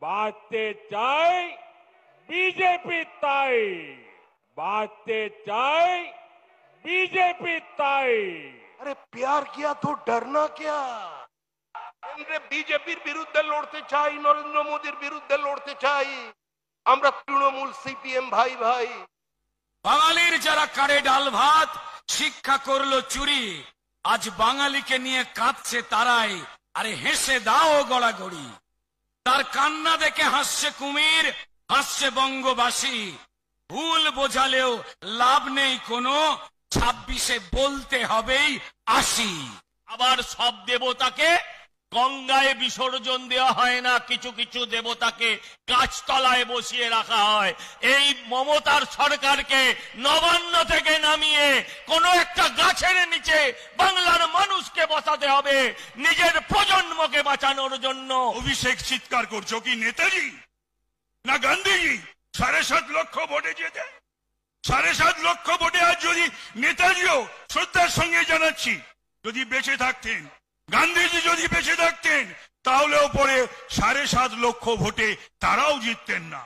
বাঁচতে চাই বিজেপি, তাই বাঁচতে চাই বিজেপি, তাই। अरे प्यार किया तो डरना क्या? কেন্দ্রে বিজেপির বিরুদ্ধে লড়তে চাই, নরেন্দ্র মোদীর বিরুদ্ধে লড়তে চাই। আমরা তৃণমূল সিপিএম ভাই ভাই। বাঙালির যারা কারে ডাল ভাত শিক্ষা করলো চুরি, আজ বাঙালিকে নিয়ে কাঁদছে তারাই। আরে হেসে দাও গড়াগড়ি। তার কান্না দেখে হাসছে কুমির, হাসছে বঙ্গবাসী। ভুল বোঝালেও লাভ নেই কোনো, 26-এ বলতে হবেই 80। আবার সব দেবতাকে গঙ্গায় বিসর্জন দেওয়া হয় না, কিছু কিছু দেবতাকে গাছতলায় বসিয়ে রাখা হয়। এই মমতার সরকারকে নবান্ন থেকে নামিয়ে কোন একটা গাছের নিচে বাংলার মানুষকে বসাতে হবে নিজের প্রজন্মকে বাঁচানোর জন্য। অভিষেক চিৎকার করছো কি নেতাজি না গান্ধীজি? 7.5 লক্ষ ভোটে যেতে, 7.5 লক্ষ ভোটে। আর যদি নেতাজিও শ্রদ্ধার সঙ্গে জানাচ্ছি, যদি বেঁচে থাকতেন, গান্ধীজি যদি বেঁচে থাকতেন, তাহলেও পরে 7.5 লক্ষ ভোটে তারাও জিততেন না।